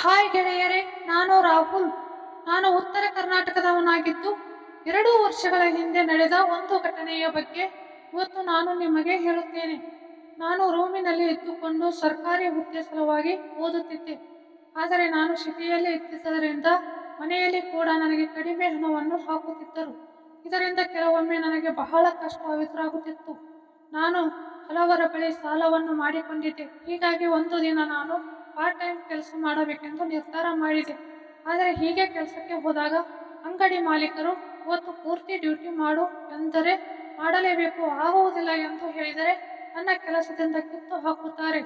Hi ಗೆಳೆಯರೇ, ನಾನು ರಾಹುಲ್. ನಾನು ಉತ್ತರ ಕರ್ನಾಟಕದವನಾಗಿದ್ದು 2 ವರ್ಷಗಳ ಹಿಂದೆ ನಡೆದ ಒಂದು ಘಟನೆಯ ಬಗ್ಗೆ ಇವತ್ತು ನಾನು ನಿಮಗೆ ಹೇಳುತ್ತೇನೆ. ನಾನು ರೂಮಿನಲ್ಲಿ ಇದ್ದುಕೊಂಡು ಸರ್ಕಾರಿ ಹುದ್ದೆ ಸಲುವಾಗಿ ಓದುತ್ತಿದ್ದೆ. ಆದರೆ ನಾನು ಸಿಟಿಯಲ್ಲಿ ಇದ್ದಿದ್ದರಿಂದ ಮನೆಯಲ್ಲಿ ಕೂಡ ನನಗೆ ಕಡಿಮೆ ಹಣವನ್ನು ಹಾಕುತ್ತಿದ್ದರು. ಇದರಿಂದ ಕೆಲವೊಮ್ಮೆ ನನಗೆ ಬಹಳ ಕಷ್ಟ ಎದುರಾಗುತ್ತಿತ್ತು. ನಾನು ಹಲವರ ಬಳಿ ಸಾಲವನ್ನು ಮಾಡಿಕೊಂಡಿದ್ದೆ. ಹೀಗಾಗಿ ಒಂದು ದಿನ ನಾನು ಪಾರ್ಟ್ ಟೈಮ್ ಕೆಲಸ ಮಾಡಬೇಕೆಂದು ನಿರ್ಧಾರ ಮಾಡಿದೆ. ಆದರೆ ಹೀಗೆ ಕೆಲಸಕ್ಕೆ ಹೋದಾಗ ಅಂಗಡಿ ಮಾಲೀಕರು ಇವತ್ತು ಪೂರ್ತಿ ಡ್ಯೂಟಿ ಮಾಡು ಎಂದರೆ ಮಾಡಲೇಬೇಕು, ಆಗುವುದಿಲ್ಲ ಎಂದು ಹೇಳಿದರೆ ನನ್ನ ಕೆಲಸದಿಂದ ಕಿತ್ತು ಹಾಕುತ್ತಾರೆ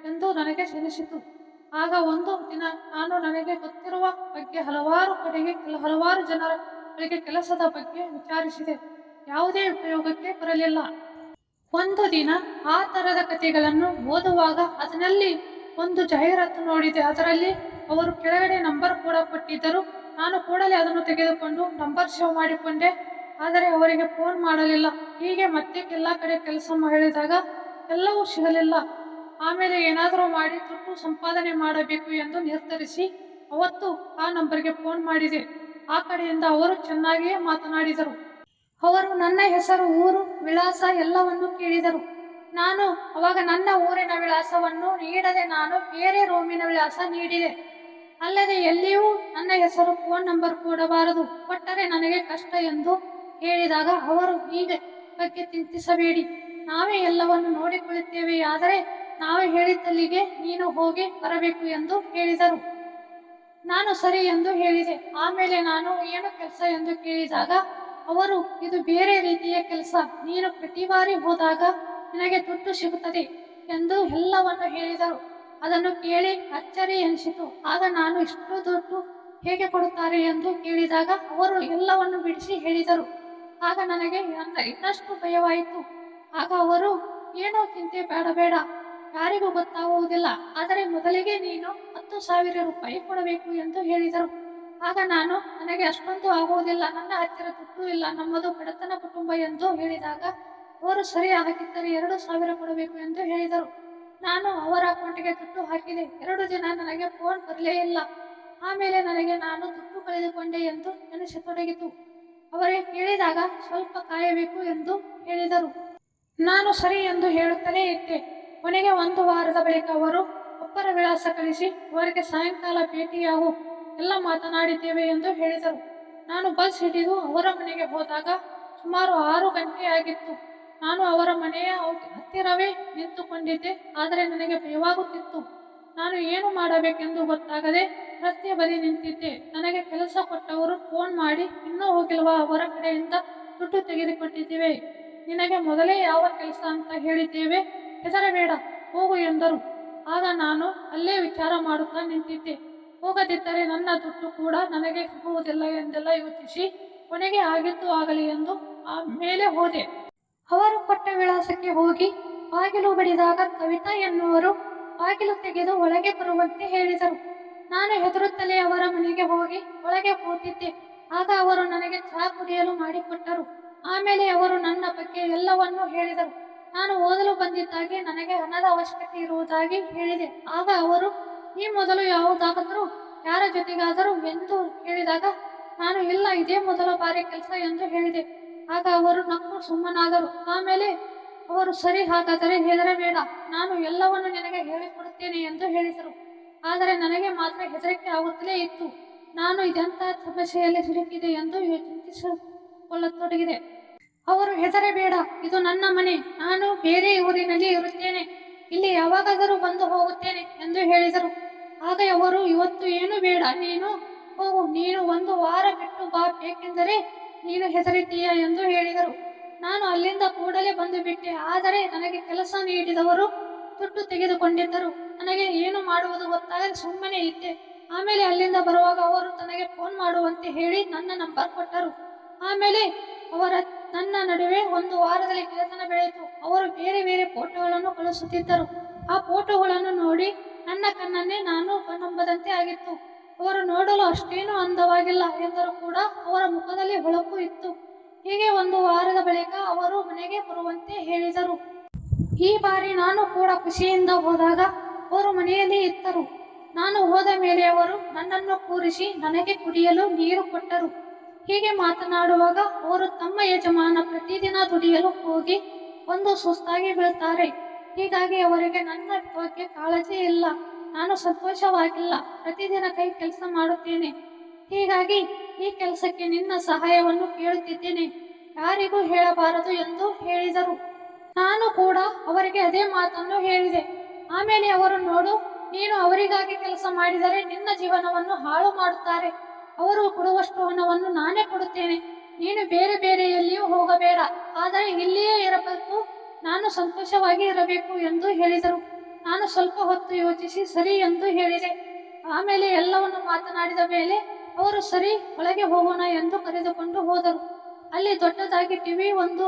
ಎಂದು ನನಗೆ ಅನಿಸಿತು. ಆಗ ಒಂದು ದಿನ ನಾನು ನನಗೆ ಗೊತ್ತಿರುವ ಬಗ್ಗೆ ಹಲವಾರು ಜನರ ಬಳಿಗೆ ಕೆಲಸದ ಬಗ್ಗೆ ವಿಚಾರಿಸಿದೆ. ಯಾವುದೇ ಉಪಯೋಗಕ್ಕೆ ಬರಲಿಲ್ಲ. ಒಂದು ದಿನ ಆ ತರದ ಕಥೆಗಳನ್ನು ಓದುವಾಗ ಅದರಲ್ಲಿ ಒಂದು ಜಾಹೀರಾತು ನೋಡಿದೆ. ಅದರಲ್ಲಿ ಅವರು ಕೆಳಗಡೆ ನಂಬರ್ ಕೂಡ ಕೊಟ್ಟಿದ್ದರು. ನಾನು ಕೂಡಲೇ ಅದನ್ನು ತೆಗೆದುಕೊಂಡು ನಂಬರ್ ಸೇವ್ ಮಾಡಿಕೊಂಡೆ. ಆದರೆ ಅವರಿಗೆ ಫೋನ್ ಮಾಡಲಿಲ್ಲ. ಹೀಗೆ ಮತ್ತೆ ಎಲ್ಲ ಕಡೆ ಕೆಲಸ ಹೇಳಿದಾಗ ಎಲ್ಲವೂ ಸಿಗಲಿಲ್ಲ. ಆಮೇಲೆ ಏನಾದರೂ ಮಾಡಿ ದುಡ್ಡು ಸಂಪಾದನೆ ಮಾಡಬೇಕು ಎಂದು ನಿರ್ಧರಿಸಿ ಅವತ್ತು ಆ ನಂಬರ್ಗೆ ಫೋನ್ ಮಾಡಿದೆ. ಆ ಕಡೆಯಿಂದ ಅವರು ಚೆನ್ನಾಗಿಯೇ ಮಾತನಾಡಿದರು. ಅವರು ನನ್ನ ಹೆಸರು, ಊರು, ವಿಳಾಸ ಎಲ್ಲವನ್ನೂ ಕೇಳಿದರು. ನಾನು ಅವಾಗ ನನ್ನ ಊರಿನ ವಿಳಾಸವನ್ನು ನೀಡದೆ ನಾನು ಬೇರೆ ರೂಮಿನ ವಿಳಾಸ ನೀಡಿದೆ. ಅಲ್ಲದೆ ಎಲ್ಲಿಯೂ ನನ್ನ ಹೆಸರು, ಫೋನ್ ನಂಬರ್ ಕೊಡಬಾರದು, ಕೊಟ್ಟರೆ ನನಗೆ ಕಷ್ಟ ಎಂದು ಹೇಳಿದಾಗ ಅವರು ಹೀಗೆ ಬಗ್ಗೆ ಚಿಂತಿಸಬೇಡಿ, ನಾವೇ ಎಲ್ಲವನ್ನು ನೋಡಿಕೊಳ್ಳುತ್ತೇವೆ, ಆದರೆ ನಾವು ಹೇಳಿದ್ದಲ್ಲಿಗೆ ನೀನು ಹೋಗಿ ಬರಬೇಕು ಎಂದು ಹೇಳಿದರು. ನಾನು ಸರಿ ಎಂದು ಹೇಳಿದೆ. ಆಮೇಲೆ ನಾನು ಏನು ಕೆಲಸ ಎಂದು ಕೇಳಿದಾಗ ಅವರು ಇದು ಬೇರೆ ರೀತಿಯ ಕೆಲಸ, ನೀನು ಪ್ರತಿ ಬಾರಿ ಹೋದಾಗ ನಿನಗೆ ದುಡ್ಡು ಸಿಗುತ್ತದೆ ಎಂದು ಎಲ್ಲವನ್ನು ಹೇಳಿದರು. ಅದನ್ನು ಕೇಳಿ ಅಚ್ಚರಿ ಎನಿಸಿತು. ಆಗ ನಾನು ಇಷ್ಟು ದುಡ್ಡು ಹೇಗೆ ಕೊಡುತ್ತಾರೆ ಎಂದು ಕೇಳಿದಾಗ ಅವರು ಎಲ್ಲವನ್ನು ಬಿಡಿಸಿ ಹೇಳಿದರು. ಆಗ ನನಗೆ ಇನ್ನಷ್ಟು ಭಯವಾಯಿತು. ಆಗ ಅವರು ಏನೋ ಚಿಂತೆ ಬೇಡ, ಯಾರಿಗೂ ಗೊತ್ತಾಗುವುದಿಲ್ಲ, ಆದರೆ ಮೊದಲಿಗೆ ನೀನು 10,000 ರೂಪಾಯಿ ಕೊಡಬೇಕು ಎಂದು ಹೇಳಿದರು. ಆಗ ನಾನು ನನಗೆ ಅಷ್ಟೊಂದು ಆಗುವುದಿಲ್ಲ, ನನ್ನ ಹತ್ತಿರ ದುಡ್ಡು ಇಲ್ಲ, ನಮ್ಮದು ಬಡತನ ಕುಟುಂಬ ಎಂದು ಹೇಳಿದಾಗ ಅವರು ಸರಿ, ಹಾಕಿದ್ದರೆ 2,000 ಕೊಡಬೇಕು ಎಂದು ಹೇಳಿದರು. ನಾನು ಅವರ ಅಕೌಂಟಿಗೆ ದುಡ್ಡು ಹಾಕಿದೆ. 2 ದಿನ ನನಗೆ ಫೋನ್ ಬರಲೇ ಇಲ್ಲ. ಆಮೇಲೆ ನನಗೆ ನಾನು ದುಡ್ಡು ಕಳೆದುಕೊಂಡೆ ಎಂದು ಅನಿಸತೊಡಗಿತು. ಅವರಿಗೆ ಕೇಳಿದಾಗ ಸ್ವಲ್ಪ ಕಾಯಬೇಕು ಎಂದು ಹೇಳಿದರು. ನಾನು ಸರಿ ಎಂದು ಹೇಳುತ್ತಲೇ ಇದ್ದೆ. ಕೊನೆಗೆ 1 ವಾರದ ಬಳಿಕ ಅವರು ಒಬ್ಬರ ವಿಳಾಸ ಕಳಿಸಿ ಅವರಿಗೆ ಸಾಯಂಕಾಲ ಭೇಟಿಯಾಗು, ಎಲ್ಲ ಮಾತನಾಡಿದ್ದೇವೆ ಎಂದು ಹೇಳಿದರು. ನಾನು ಬಸ್ ಹಿಡಿದು ಅವರ ಮನೆಗೆ ಹೋದಾಗ ಸುಮಾರು 6 ಗಂಟೆ ಆಗಿತ್ತು. ನಾನು ಅವರ ಮನೆಯ ಹತ್ತಿರವೇ ನಿಂತುಕೊಂಡಿದ್ದೆ. ಆದರೆ ನನಗೆ ಭಯವಾಗುತ್ತಿತ್ತು. ನಾನು ಏನು ಮಾಡಬೇಕೆಂದು ಗೊತ್ತಾಗದೆ ರಸ್ತೆ ಬದಿ ನಿಂತಿದ್ದೆ. ನನಗೆ ಕೆಲಸ ಕೊಟ್ಟವರು ಫೋನ್ ಮಾಡಿ, ಇನ್ನೂ ಹೋಗಿಲ್ವಾ, ಅವರ ಕಡೆಯಿಂದ ದುಡ್ಡು ತೆಗೆದುಕೊಟ್ಟಿದ್ದೇವೆ, ನಿನಗೆ ಮೊದಲೇ ಯಾವ ಕೆಲಸ ಅಂತ ಹೇಳಿದ್ದೇವೆ, ಹೆದರಬೇಡ, ಹೋಗು ಎಂದರು. ಆಗ ನಾನು ಅಲ್ಲೇ ವಿಚಾರ ಮಾಡುತ್ತಾ ನಿಂತಿದ್ದೆ. ಹೋಗದಿದ್ದರೆ ನನ್ನ ದುಡ್ಡು ಕೂಡ ನನಗೆ ಸಿಗುವುದಿಲ್ಲ ಎಂದೆಲ್ಲ ಯೋಚಿಸಿ ಕೊನೆಗೆ ಆಗಿದ್ದು ಆಗಲಿ ಎಂದು ಮೇಲೆ ಹೋದೆ. ಅವರು ಕೊಟ್ಟ ವಿಳಾಸಕ್ಕೆ ಹೋಗಿ ಬಾಗಿಲು ಬಡಿದಾಗ ಕವಿತಾ ಎನ್ನುವರು ಬಾಗಿಲು ತೆಗೆದು ಒಳಗೆ ಬರುವಂತೆ ಹೇಳಿದರು. ನಾನು ಹೆದರುತ್ತಲೇ ಅವರ ಮನೆಗೆ ಹೋಗಿ ಒಳಗೆ ಕೂತಿದ್ದೆ. ಆಗ ಅವರು ನನಗೆ ಚಹಾ ಕುಡಿಯಲು ಮಾಡಿಕೊಟ್ಟರು. ಆಮೇಲೆ ಅವರು ನನ್ನ ಬಗ್ಗೆ ಎಲ್ಲವನ್ನೂ ಹೇಳಿದರು. ನಾನು ಓದಲು ಬಂದಿದ್ದಾಗಿ, ನನಗೆ ಹಣದ ಅವಶ್ಯಕತೆ ಇರುವುದಾಗಿ ಹೇಳಿದೆ. ಆಗ ಅವರು ಈ ಮೊದಲು ಯಾವುದಾದರೂ ಯಾರ ಜೊತೆಗಾದರೂ ಎಂದು ಹೇಳಿದಾಗ ನಾನು ಇಲ್ಲ, ಇದೇ ಮೊದಲ ಬಾರಿ ಕೆಲಸ ಎಂದು ಹೇಳಿದೆ. ಆಗ ಅವರು ನಕ್ಕು ಸುಮ್ಮನಾದರು. ಆಮೇಲೆ ಅವರು ಸರಿ, ಹಾಗಾದರೆ ಹೆದರಬೇಡ, ನಾನು ಎಲ್ಲವನ್ನು ನಿನಗೆ ಹೇಳಿಕೊಡುತ್ತೇನೆ ಎಂದು ಹೇಳಿದರು. ಆದರೆ ನನಗೆ ಮಾತ್ರ ಹೆದರಿಕೆ ಆಗುತ್ತಲೇ ಇತ್ತು. ನಾನು ಇದೆಂಥ ಸಮಸ್ಯೆಯಲ್ಲಿ ಸಿಲುಕಿದೆ ಎಂದು ಚಿಂತಿಸಿಕೊಳ್ಳತೊಡಗಿದೆ. ಅವರು ಹೆದರಬೇಡ, ಇದು ನನ್ನ ಮನೆ, ನಾನು ಬೇರೆ ಊರಿನಲ್ಲಿ ಇರುತ್ತೇನೆ, ಇಲ್ಲಿ ಯಾವಾಗಾದರೂ ಬಂದು ಹೋಗುತ್ತೇನೆ ಎಂದು ಹೇಳಿದರು. ಆಗ ಅವರು ಇವತ್ತು ಏನು ಬೇಡ, ನೀನು ಹೋಗು, ನೀನು 1 ವಾರ ಬಿಟ್ಟು ಬಾ, ಬೇಕೆಂದರೆ ನೀನು ಹೆದರಿದ್ದೀಯ ಎಂದು ಹೇಳಿದರು. ನಾನು ಅಲ್ಲಿಂದ ಕೂಡಲೇ ಬಂದು ಬಿಟ್ಟೆ. ಆದರೆ ನನಗೆ ಕೆಲಸ ನೀಡಿದವರು ದುಡ್ಡು ತೆಗೆದುಕೊಂಡಿದ್ದರು. ನನಗೆ ಏನು ಮಾಡುವುದು ಗೊತ್ತಾಗದೆ ಸುಮ್ಮನೆ ಇದ್ದೆ. ಆಮೇಲೆ ಅಲ್ಲಿಂದ ಬರುವಾಗ ಅವರು ನನಗೆ ಫೋನ್ ಮಾಡುವಂತೆ ಹೇಳಿ ನನ್ನ ನಂಬರ್ ಕೊಟ್ಟರು. ಆಮೇಲೆ ನನ್ನ ನಡುವೆ 1 ವಾರದಲ್ಲಿ ಗೆಳೆತನ ಬೆಳೆಯಿತು. ಅವರು ಬೇರೆ ಬೇರೆ ಫೋಟೋಗಳನ್ನು ಕಳಿಸುತ್ತಿದ್ದರು. ಆ ಫೋಟೋಗಳನ್ನು ನೋಡಿ ನನ್ನ ಕಣ್ಣನ್ನೇ ನಾನು ನಂಬದಂತೆ ಆಗಿತ್ತು. ಅವರು ನೋಡಲು ಅಷ್ಟೇನೂ ಅಂದವಾಗಿಲ್ಲ ಎಂದರೂ ಕೂಡ ಅವರ ಮುಖದಲ್ಲಿ ಹೊಳಪು ಇತ್ತು. ಹೀಗೆ 1 ವಾರದ ಬಳಿಕ ಅವರು ಮನೆಗೆ ಬರುವಂತೆ ಹೇಳಿದರು. ಈ ಬಾರಿ ನಾನು ಕೂಡ ಖುಷಿಯಿಂದ ಹೋದಾಗ ಅವರು ಮನೆಯಲ್ಲಿ ಇದ್ದರು. ನಾನು ಹೋದ ಮೇಲೆ ಅವರು ನನ್ನನ್ನು ಕೂರಿಸಿ ನನಗೆ ಕುಡಿಯಲು ನೀರು ಕೊಟ್ಟರು. ಹೀಗೆ ಮಾತನಾಡುವಾಗ ಅವರು ತಮ್ಮ ಯಜಮಾನ ಪ್ರತಿದಿನ ದುಡಿಯಲು ಹೋಗಿ ಒಂದು ಸುಸ್ತಾಗಿ ಬೀಳ್ತಾರೆ. ಹೀಗಾಗಿ ಅವರಿಗೆ ನನ್ನ ಬಗ್ಗೆ ಕಾಳಜಿ ಇಲ್ಲ. ನಾನು ಸಂತೋಷವಾಗಿಲ್ಲ. ಪ್ರತಿದಿನ ಕೈ ಕೆಲಸ ಮಾಡುತ್ತೇನೆ. ಹೀಗಾಗಿ ಈ ಕೆಲಸಕ್ಕೆ ನಿನ್ನ ಸಹಾಯವನ್ನು ಕೇಳುತ್ತಿದ್ದೇನೆ. ಯಾರಿಗೂ ಹೇಳಬಾರದು ಎಂದು ಹೇಳಿದರು. ನಾನು ಕೂಡ ಅವರಿಗೆ ಅದೇ ಮಾತನ್ನು ಹೇಳಿದೆ. ಆಮೇಲೆ ಅವರು, ನೋಡು, ನೀನು ಅವರಿಗಾಗಿ ಕೆಲಸ ಮಾಡಿದರೆ ನಿನ್ನ ಜೀವನವನ್ನು ಹಾಳು ಮಾಡುತ್ತಾರೆ. ಅವರು ಕೊಡುವಷ್ಟು ಹಣವನ್ನು ನಾನೇ ಕೊಡುತ್ತೇನೆ. ನೀನು ಬೇರೆ ಬೇರೆ ಎಲ್ಲಿಯೂ ಹೋಗಬೇಡ, ಆದರೆ ಇಲ್ಲಿಯೇ ಇರಬೇಕು. ನಾನು ಸಂತೋಷವಾಗಿ ಇರಬೇಕು ಎಂದು ಹೇಳಿದರು. ನಾನು ಸ್ವಲ್ಪ ಹೊತ್ತು ಯೋಚಿಸಿ ಸರಿ ಎಂದು ಹೇಳಿದೆ. ಆಮೇಲೆ ಎಲ್ಲವನ್ನು ಮಾತನಾಡಿದ ಮೇಲೆ ಅವರು ಸರಿ, ಒಳಗೆ ಹೋಗೋಣ ಎಂದು ಕರೆದುಕೊಂಡು ಹೋದರು. ಅಲ್ಲಿ ದೊಡ್ಡದಾಗಿ ಟಿವಿ ಒಂದು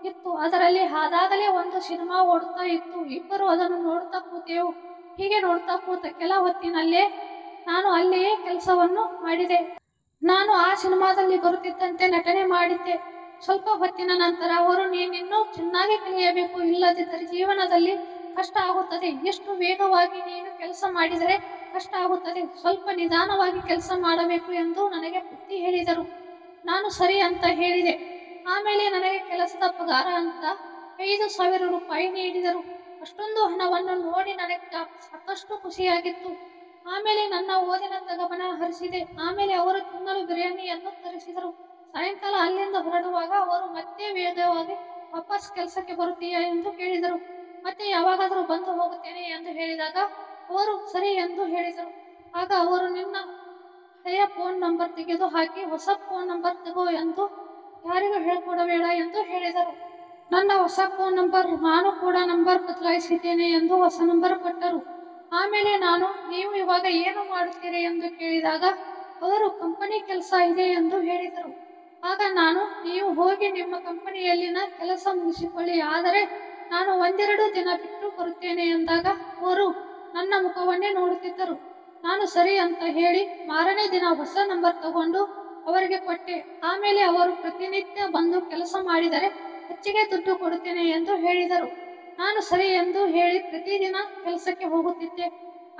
ಇತ್ತು. ಅದರಲ್ಲಿ ಆದಾಗಲೇ ಒಂದು ಸಿನಿಮಾ ಓಡುತ್ತಾ ಇತ್ತು. ಇಬ್ಬರು ಅದನ್ನು ನೋಡುತ್ತಾ ಕೂತೆವು. ಹೀಗೆ ನೋಡ್ತಾ ಕೂತ ಕೆಲ ಹೊತ್ತಿನಲ್ಲೇ ನಾನು ಅಲ್ಲಿಯೇ ಕೆಲಸವನ್ನು ಮಾಡಿದೆ. ನಾನು ಆ ಸಿನಿಮಾದಲ್ಲಿ ಬರುತ್ತಿದ್ದಂತೆ ನಟನೆ ಮಾಡಿದ್ದೆ. ಸ್ವಲ್ಪ ಹೊತ್ತಿನ ನಂತರ ಅವರು, ನೀನಿನ್ನೂ ಚೆನ್ನಾಗಿ ಕಲಿಯಬೇಕು, ಇಲ್ಲದಿದ್ದರೆ ಜೀವನದಲ್ಲಿ ಕಷ್ಟ ಆಗುತ್ತದೆ. ಎಷ್ಟು ವೇಗವಾಗಿ ನೀನು ಕೆಲಸ ಮಾಡಿದರೆ ಕಷ್ಟ ಆಗುತ್ತದೆ. ಸ್ವಲ್ಪ ನಿಧಾನವಾಗಿ ಕೆಲಸ ಮಾಡಬೇಕು ಎಂದು ನನಗೆ ಬುದ್ಧಿ ಹೇಳಿದರು. ನಾನು ಸರಿ ಅಂತ ಹೇಳಿದೆ. ಆಮೇಲೆ ನನಗೆ ಕೆಲಸದ ಪಗಾರ ಅಂತ 5,000 ರೂಪಾಯಿ ನೀಡಿದರು. ಅಷ್ಟೊಂದು ಹಣವನ್ನು ನೋಡಿ ನನಗೆ ಸಾಕಷ್ಟು ಖುಷಿಯಾಗಿತ್ತು. ಆಮೇಲೆ ನನ್ನ ಓದಿನತ್ತ ಗಮನ ಹರಿಸಿದೆ. ಆಮೇಲೆ ಅವರು ತಿನ್ನಲು ಬಿರಿಯಾನಿಯನ್ನು ತರಿಸಿದರು. ಸಾಯಂಕಾಲ ಅಲ್ಲಿಂದ ಹೊರಡುವಾಗ ಅವರು ಮತ್ತೆ ವೇಗವಾಗಿ ವಾಪಸ್ ಕೆಲಸಕ್ಕೆ ಬರುತ್ತೀಯಾ ಎಂದು ಕೇಳಿದರು. ಮತ್ತೆ ಯಾವಾಗಾದರೂ ಬಂದು ಹೋಗುತ್ತೇನೆ ಎಂದು ಹೇಳಿದಾಗ ಅವರು ಸರಿ ಎಂದು ಹೇಳಿದರು. ಆಗ ಅವರು, ನಿನ್ನ ಹಳೆಯ ಫೋನ್ ನಂಬರ್ ತೆಗೆದು ಹಾಕಿ ಹೊಸ ಫೋನ್ ನಂಬರ್ ತಗೋ ಎಂದು ಯಾರಿಗೂ ಹೇಳಿಕೊಡಬೇಡ ಎಂದು ಹೇಳಿದರು. ನನ್ನ ಹೊಸ ಫೋನ್ ನಂಬರ್, ನಾನು ಕೂಡ ನಂಬರ್ ಬದಲಾಯಿಸಿದ್ದೇನೆ ಎಂದು ಹೊಸ ನಂಬರ್ ಕೊಟ್ಟರು. ಆಮೇಲೆ ನಾನು, ನೀವು ಇವಾಗ ಏನು ಮಾಡುತ್ತೀರಿ ಎಂದು ಕೇಳಿದಾಗ ಅವರು ಕಂಪನಿ ಕೆಲಸ ಇದೆ ಎಂದು ಹೇಳಿದರು. ಆಗ ನಾನು, ನೀವು ಹೋಗಿ ನಿಮ್ಮ ಕಂಪನಿಯಲ್ಲಿನ ಕೆಲಸ ಮುಗಿಸಿಕೊಳ್ಳಿ, ಆದರೆ ನಾನು 1-2 ದಿನ ಬಿಟ್ಟು ಬರುತ್ತೇನೆ ಎಂದಾಗ ಅವರು ನನ್ನ ಮುಖವನ್ನೇ ನೋಡುತ್ತಿದ್ದರು. ನಾನು ಸರಿ ಅಂತ ಹೇಳಿ ಮಾರನೇ ದಿನ ಹೊಸ ನಂಬರ್ ತಗೊಂಡು ಅವರಿಗೆ ಕೊಟ್ಟೆ. ಆಮೇಲೆ ಅವರು ಪ್ರತಿನಿತ್ಯ ಬಂದು ಕೆಲಸ ಮಾಡಿದರೆ ಹೆಚ್ಚಿಗೆ ದುಡ್ಡು ಕೊಡುತ್ತೇನೆ ಎಂದು ಹೇಳಿದರು. ನಾನು ಸರಿ ಎಂದು ಹೇಳಿ ಪ್ರತಿದಿನ ಕೆಲಸಕ್ಕೆ ಹೋಗುತ್ತಿದ್ದೆ.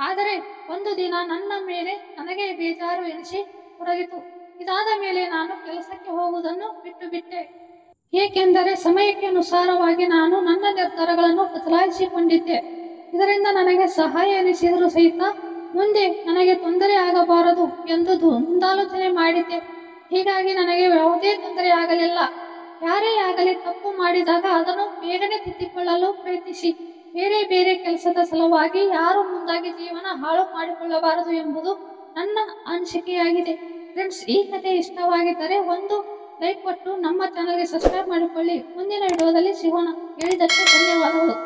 ಆದರೆ ಒಂದು ದಿನ ನನ್ನ ಮೇಲೆ ನನಗೆ ಬೇಜಾರು ಎನಿಸಿ ತೊಡಗಿತು. ಇದಾದ ಮೇಲೆ ನಾನು ಕೆಲಸಕ್ಕೆ ಹೋಗುವುದನ್ನು ಬಿಟ್ಟು ಬಿಟ್ಟೆ. ಏಕೆಂದರೆ ಸಮಯಕ್ಕೆ ಅನುಸಾರವಾಗಿ ನಾನು ನನ್ನ ನಿರ್ಧಾರಗಳನ್ನು ಬದಲಾಯಿಸಿಕೊಂಡಿದ್ದೆ. ಇದರಿಂದ ನನಗೆ ಸಹಾಯ ಎನಿಸಿದರೂ ಸಹಿತ ಮುಂದೆ ನನಗೆ ತೊಂದರೆ ಆಗಬಾರದು ಎಂದು ಮುಂದಾಲೋಚನೆ ಮಾಡಿದ್ದೆ. ಹೀಗಾಗಿ ನನಗೆ ಯಾವುದೇ ತೊಂದರೆ ಆಗಲಿಲ್ಲ. ಯಾರೇ ಆಗಲಿ ತಪ್ಪು ಮಾಡಿದಾಗ ಅದನ್ನು ಬೇಗನೆ ತಿದ್ದಿಕೊಳ್ಳಲು ಪ್ರಯತ್ನಿಸಿ. ಬೇರೆ ಬೇರೆ ಕೆಲಸದ ಸಲುವಾಗಿ ಯಾರು ಮುಂದಾಗಿ ಜೀವನ ಹಾಳು ಮಾಡಿಕೊಳ್ಳಬಾರದು ಎಂಬುದು ನನ್ನ ಅನಿಸಿಕೆಯಾಗಿದೆ. ಫ್ರೆಂಡ್ಸ್, ಈ ಕಥೆ ಇಷ್ಟವಾಗಿದ್ದರೆ ಒಂದು ಲೈಕ್ ಕೊಟ್ಟು ನಮ್ಮ ಚಾನಲ್ಗೆ ಸಬ್ಸ್ಕ್ರೈಬ್ ಮಾಡಿಕೊಳ್ಳಿ. ಮುಂದಿನ ವಿಡಿಯೋದಲ್ಲಿ ಸಿಗೋಣ. ಹೇಳಿದ್ದಕ್ಕೆ ಧನ್ಯವಾದಗಳು.